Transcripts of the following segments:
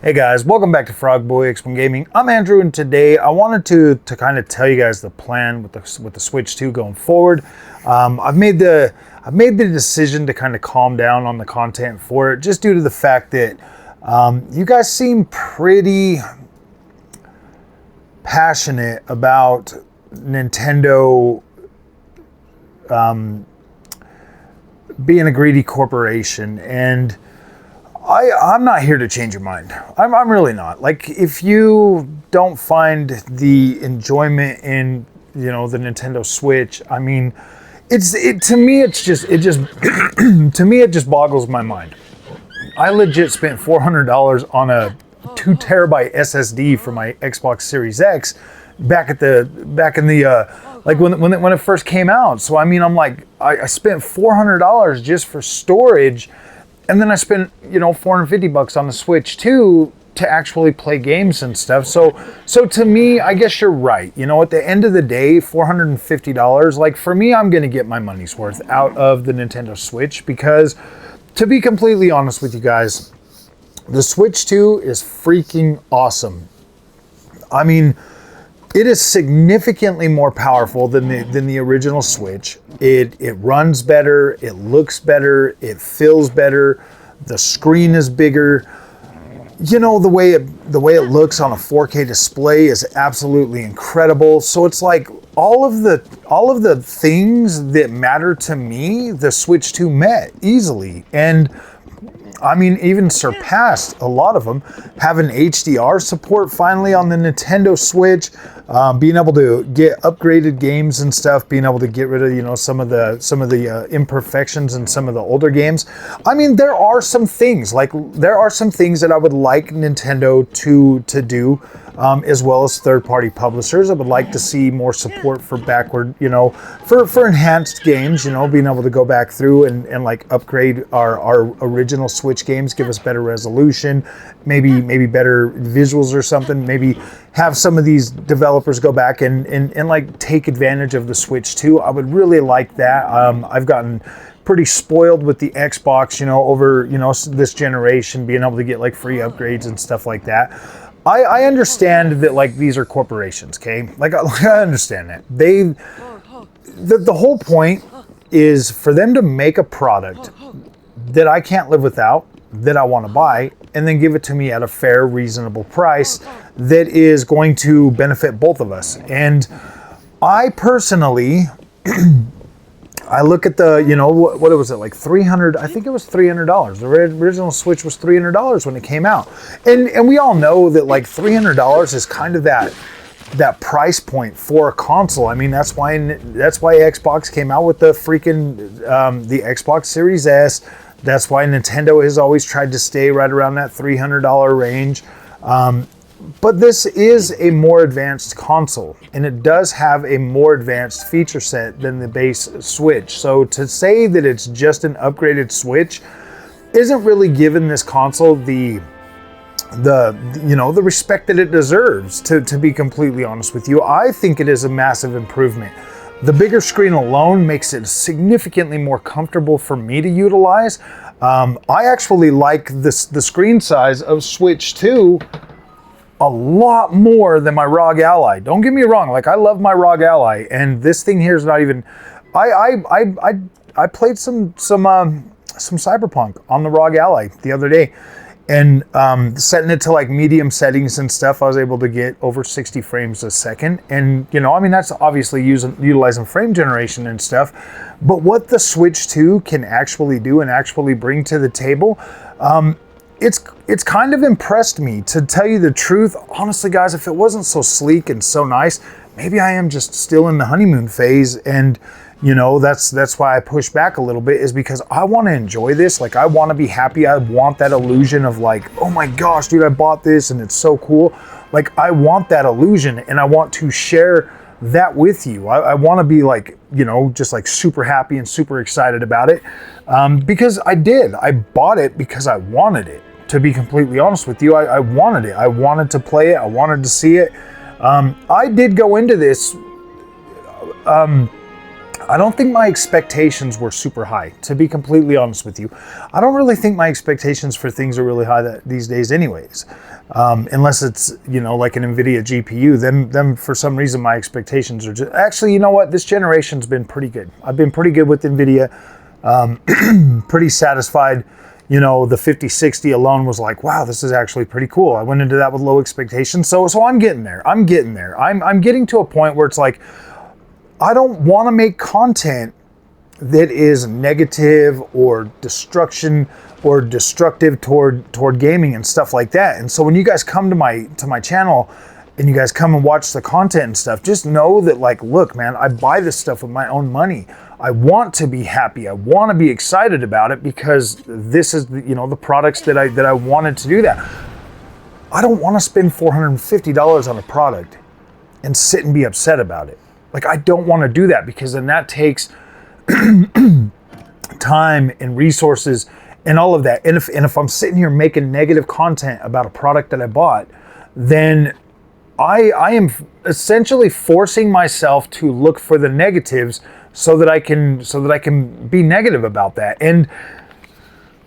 Hey guys, welcome back to Frog Boy X1 Gaming. I'm Andrew, and today I wanted to kind of tell you guys the plan with the Switch 2 going forward. I've made the decision to kind of calm down on the content for it, just due to the fact that you guys seem pretty passionate about Nintendo being a greedy corporation, and I'm not here to change your mind. I'm really not. Like, if you don't find the enjoyment in, you know, the Nintendo Switch, I mean, to me it just boggles my mind. I legit spent $400 on a 2 terabyte SSD for my Xbox Series X back in the like when it first came out. So I mean, I'm like, I spent $400 just for storage. And then I spent, you know, $450 on the Switch 2 to actually play games and stuff. So to me, I guess you're right. You know, at the end of the day, $450, like, for me, I'm going to get my money's worth out of the Nintendo Switch, because to be completely honest with you guys, the Switch 2 is freaking awesome. I mean, it is significantly more powerful than the original Switch. It runs better, it looks better, it feels better, the screen is bigger. You know, the way it looks on a 4K display is absolutely incredible. So it's like all of the things that matter to me, the Switch 2 met easily. And I mean, even surpassed a lot of them. Having HDR support finally on the Nintendo Switch, being able to get upgraded games and stuff, being able to get rid of, you know, some of the imperfections in some of the older games. I mean, there are some things that I would like Nintendo to do, as well as third-party publishers. I would like to see more support for backward, you know, for enhanced games, you know, being able to go back through and like upgrade our original Switch games, give us better resolution, maybe better visuals or something, maybe have some of these developers go back and like take advantage of the Switch 2. I would really like that. I've gotten pretty spoiled with the Xbox, you know, over, you know, this generation, being able to get like free upgrades and stuff like that. I understand that, like, these are corporations, okay? Like I understand that. The whole point is for them to make a product that I can't live without, that I want to buy, and then give it to me at a fair, reasonable price that is going to benefit both of us. And I personally, I look at the, you know, what was it, like $300? I think it was $300. The original Switch was $300 when it came out, and we all know that, like, $300 is kind of that price point for a console. I mean, that's why Xbox came out with the freaking the Xbox Series S. That's why Nintendo has always tried to stay right around that $300 range. But this is a more advanced console, and it does have a more advanced feature set than the base Switch. So to say that it's just an upgraded Switch isn't really giving this console the respect that it deserves, to be completely honest with you. I think it is a massive improvement. The bigger screen alone makes it significantly more comfortable for me to utilize. I actually like the screen size of Switch 2 a lot more than my ROG Ally. Don't get me wrong, like, I love my ROG Ally, and this thing here is not even. I played some Cyberpunk on the ROG Ally the other day, and setting it to like medium settings and stuff, I was able to get over 60 frames a second. And, you know, I mean, that's obviously utilizing frame generation and stuff. But what the Switch 2 can actually do and actually bring to the table, it's kind of impressed me, to tell you the truth. Honestly, guys, if it wasn't so sleek and so nice, maybe I am just still in the honeymoon phase. And, you know, that's why I push back a little bit, is because I want to enjoy this. Like, I want to be happy. I want that illusion of, like, oh my gosh, dude, I bought this and it's so cool. Like, I want that illusion, and I want to share that with you. I want to be, like, you know, just like super happy and super excited about it, because I bought it because I wanted it. To be completely honest with you, I wanted it. I wanted to play it. I wanted to see it. I did go into this I don't think my expectations were super high, to be completely honest with you. I don't really think my expectations for things are really high these days anyways. Unless it's, you know, like an NVIDIA GPU, then for some reason my expectations are just... Actually, you know what? This generation's been pretty good. I've been pretty good with NVIDIA. Pretty satisfied. You know, the 5060 alone was like, wow, this is actually pretty cool. I went into that with low expectations. So I'm getting there. I'm getting there. I'm getting to a point where it's like, I don't want to make content that is negative or destructive toward gaming and stuff like that. And so when you guys come to my channel and you guys come and watch the content and stuff, just know that, like, look, man, I buy this stuff with my own money. I want to be happy. I want to be excited about it because this is the, you know, the products that I wanted to do that. I don't want to spend $450 on a product and sit and be upset about it. Like, I don't want to do that because then that takes time and resources and all of that. And if I'm sitting here making negative content about a product that I bought, then I am essentially forcing myself to look for the negatives so that I can be negative about that. And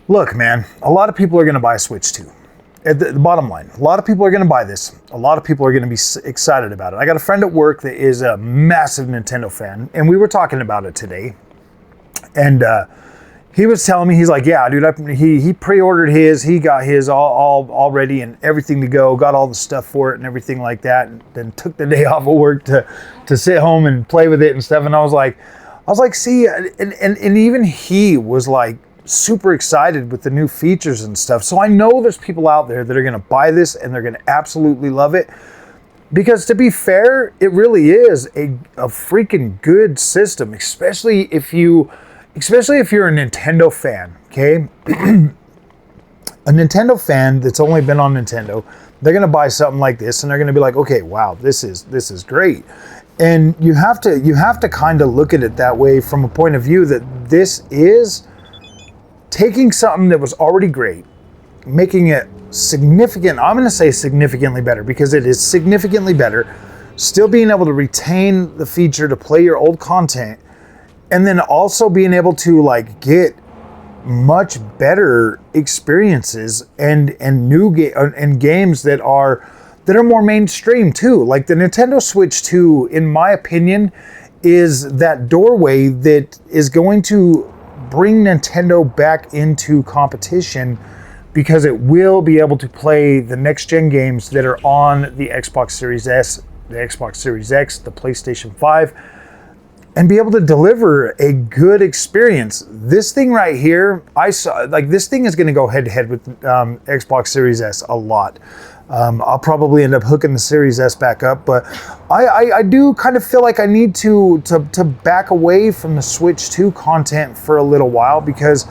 look, man, a lot of people are going to buy a Switch 2. At the bottom line, a lot of people are going to buy this. A lot of people are going to be excited about it. I got a friend at work that is a massive Nintendo fan, and we were talking about it today. And he was telling me, he's like, yeah, dude, he pre-ordered his, he got his all ready and everything to go, got all the stuff for it and everything like that, and then took the day off of work to sit home and play with it and stuff. And I was like, see, and even he was like super excited with the new features and stuff. So I know there's people out there that are going to buy this and they're going to absolutely love it. Because to be fair, it really is a freaking good system, especially if you're a Nintendo fan, okay? A Nintendo fan that's only been on Nintendo, they're gonna buy something like this and they're gonna be like, okay, wow, this is great. And you have to kind of look at it that way from a point of view that this is taking something that was already great, making it significant, I'm gonna say significantly better because it is significantly better, still being able to retain the feature to play your old content, and then also being able to like get much better experiences and games that are more mainstream too. Like the Nintendo Switch 2, in my opinion, is that doorway that is going to bring Nintendo back into competition because it will be able to play the next gen games that are on the Xbox Series S, the Xbox Series X, the PlayStation 5, and be able to deliver a good experience. This thing right here, I saw, like, this thing is going to go head to head with Xbox Series S a lot. I'll probably end up hooking the Series S back up, but I do kind of feel like I need to back away from the Switch 2 content for a little while because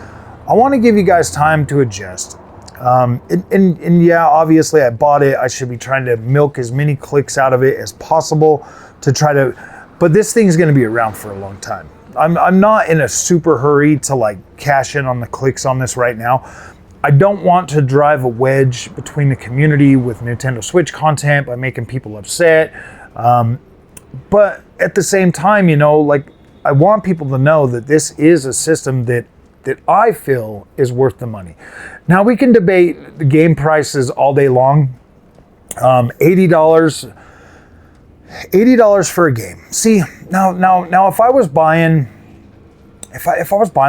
I want to give you guys time to adjust. And yeah, obviously I bought it. I should be trying to milk as many clicks out of it as possible to try to, but this thing's going to be around for a long time. I'm not in a super hurry to like cash in on the clicks on this right now. I don't want to drive a wedge between the community with Nintendo Switch content by making people upset. But at the same time, you know, like, I want people to know that this is a system that I feel is worth the money. Now, we can debate the game prices all day long. $80 for a game. See, now if I was buying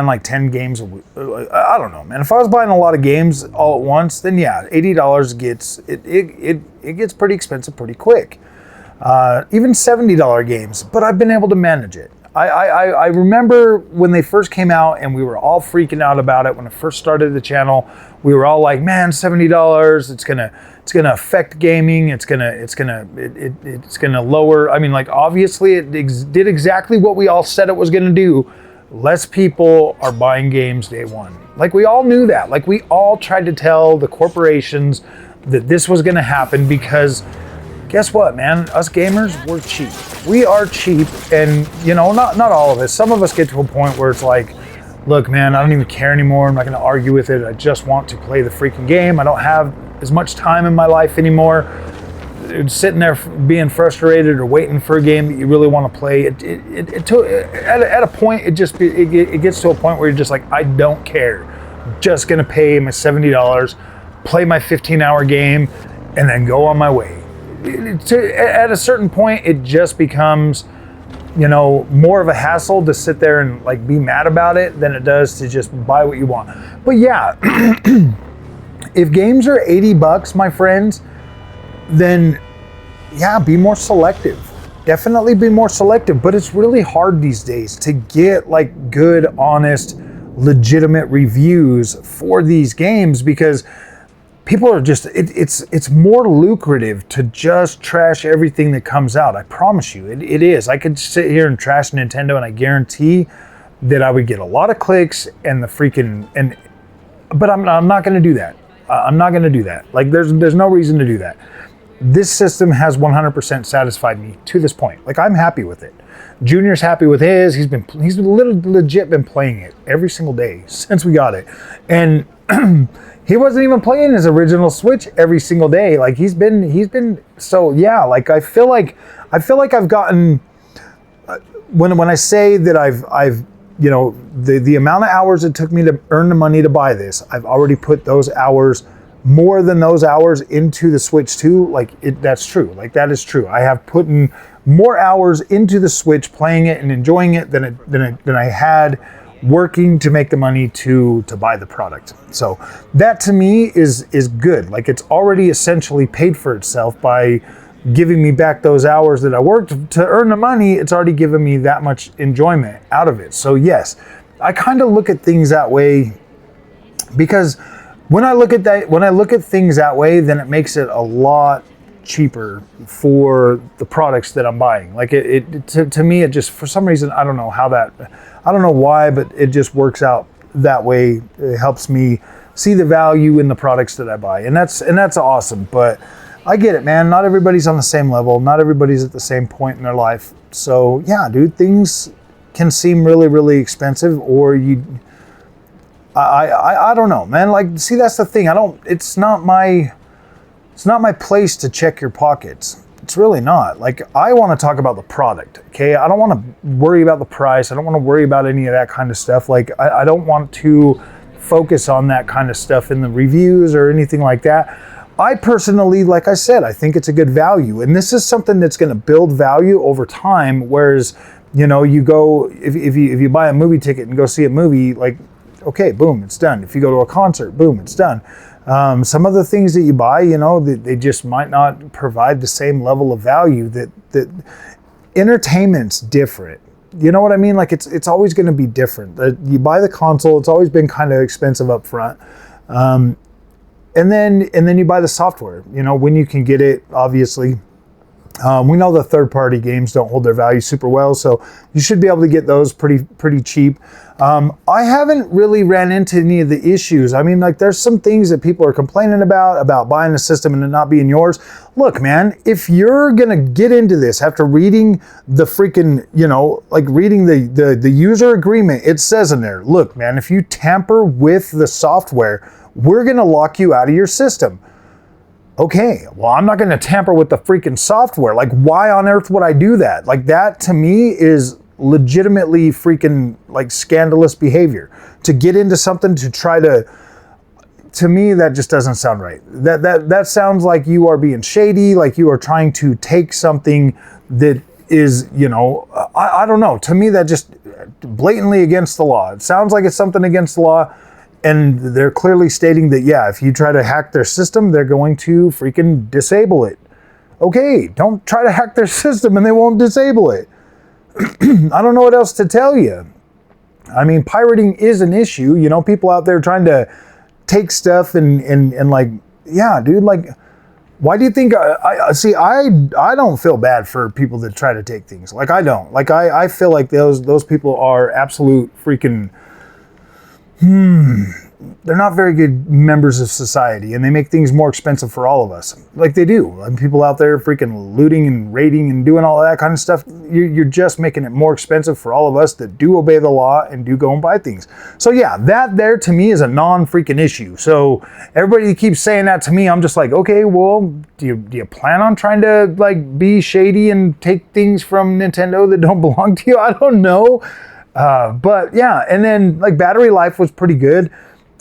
like 10 games a week, I don't know, man. If I was buying a lot of games all at once, then yeah, $80 gets pretty expensive pretty quick. Even $70 games, but I've been able to manage it. I remember when they first came out and we were all freaking out about it when I first started the channel. We were all like, man, $70, it's gonna affect gaming. It's gonna lower. I mean, like, obviously it did exactly what we all said it was gonna do. Less people are buying games day one. Like, we all knew that. Like, we all tried to tell the corporations that this was gonna happen because guess what, man? Us gamers, we're cheap. We are cheap, and you know, not all of us. Some of us get to a point where it's like, look, man, I don't even care anymore. I'm not gonna argue with it. I just want to play the freaking game. I don't have as much time in my life anymore. sitting there being frustrated or waiting for a game that you really want to play. At a point, it gets to a point where you're just like, I don't care. I'm just gonna pay my $70, play my 15-hour game, and then go on my way. At a certain point, it just becomes, more of a hassle to sit there and like be mad about it than it does to just buy what you want. But yeah, if games are $80, my friends, then yeah, be more selective. Definitely be more selective. But it's really hard these days to get like good, honest, legitimate reviews for these games because people are just, it's more lucrative to just trash everything that comes out. I promise you, it is. I could sit here and trash Nintendo and I guarantee that I would get a lot of clicks and but I'm not going to do that. I'm not going to do that. Like there's no reason to do that. This system has 100% satisfied me to this point. Like I'm happy with it. Junior's happy with his. He's legit been playing it every single day since we got it. And he wasn't even playing his original Switch every single day. Like he's been so yeah, like I feel like I've gotten when I say that I've the amount of hours it took me to earn the money to buy this, I've already put those hours, more than those hours, into the Switch 2. Like that's true. Like that is true. I have put in more hours into the Switch playing it and enjoying it than I had working to make the money to buy the product. So that to me is good. Like it's already essentially paid for itself by giving me back those hours that I worked to earn the money. It's already given me that much enjoyment out of it. So yes, I kind of look at things that way because when I look at things that way, then it makes it a lot cheaper for the products that I'm buying. Like to me, it just, for some reason, I don't know why, but it just works out that way. It helps me see the value in the products that I buy. And that's awesome. But I get it, man. Not everybody's on the same level. Not everybody's at the same point in their life. So yeah, dude, things can seem really, really expensive, or I don't know, man. Like, see, that's the thing. It's not my place to check your pockets. It's really not. Like, I want to talk about the product, okay? I don't want to worry about the price. I don't want to worry about any of that kind of stuff. Like, I don't want to focus on that kind of stuff in the reviews or anything like that. I personally, like I said, I think it's a good value. And this is something that's going to build value over time. Whereas, you go, if you buy a movie ticket and go see a movie, like, okay, boom, it's done. If you go to a concert, boom, it's done. Some of the things that you buy, they just might not provide the same level of value that entertainment's different. You know what I mean? Like it's always going to be different. You buy the console, it's always been kind of expensive up front. And then you buy the software, when you can get it, obviously. We know the third-party games don't hold their value super well, so you should be able to get those pretty cheap. I haven't really ran into any of the issues. I mean, like, there's some things that people are complaining about buying a system and it not being yours. Look, man, if you're gonna get into this after reading the freaking, reading the user agreement, it says in there, look, man, if you tamper with the software, we're gonna lock you out of your system. Okay, well, I'm not going to tamper with the freaking software. Like, why on earth would I do that? Like, that to me is legitimately freaking like scandalous behavior. To get into something to try to me, that just doesn't sound right. That sounds like you are being shady, like you are trying to take something that is, I don't know. To me, that just blatantly against the law. It sounds like it's something against the law. And they're clearly stating that, yeah, if you try to hack their system, they're going to freaking disable it. Okay, don't try to hack their system and they won't disable it. I don't know what else to tell you. I mean, pirating is an issue. People out there trying to take stuff and like, yeah, dude, like, why do you think I don't feel bad for people that try to take things. Like, I don't. Like, I feel like those people are absolute freaking very good members of society, and they make things more expensive for all of us, like they do. And people out there freaking looting and raiding and doing all of that kind of stuff. You're just making it more expensive for all of us that do obey the law and do go and buy things. So yeah, that there to me is a non-freaking issue. So everybody keeps saying that to me. I'm just like, okay, well, do you plan on trying to like be shady and take things from Nintendo that don't belong to you? I don't know. But yeah, and then like battery life was pretty good.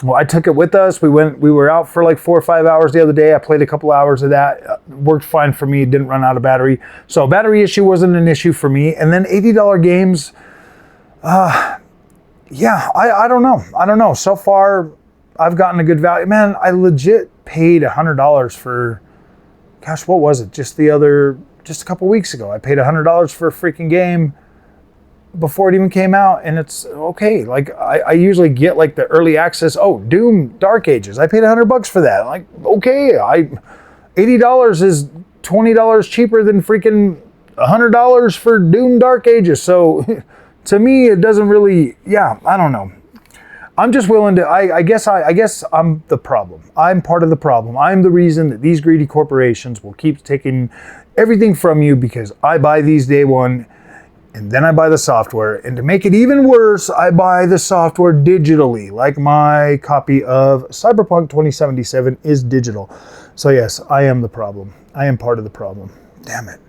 Well, I took it with us. We were out for like 4 or 5 hours the other day. I played a couple hours of that. Worked fine for me. Didn't run out of battery. So battery issue wasn't an issue for me. And then $80 games. Yeah, I don't know. I don't know. So far, I've gotten a good value. Man, I legit paid $100 for, gosh, what was it? Just a couple weeks ago. I paid $100 for a freaking game before it even came out, and it's okay. Like I usually get like the early access. Oh, Doom Dark Ages. I paid $100 for that. I'm like, okay, $80 is $20 cheaper than freaking $100 for Doom Dark Ages. So to me, it doesn't really. Yeah, I don't know. I'm just willing to. I guess I'm the problem. I'm part of the problem. I'm the reason that these greedy corporations will keep taking everything from you because I buy these day one. And then I buy the software, and to make it even worse, I buy the software digitally, like my copy of Cyberpunk 2077 is digital. So yes, I am the problem. I am part of the problem. Damn it.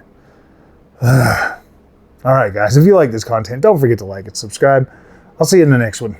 All right, guys, if you like this content, don't forget to like and subscribe. I'll see you in the next one.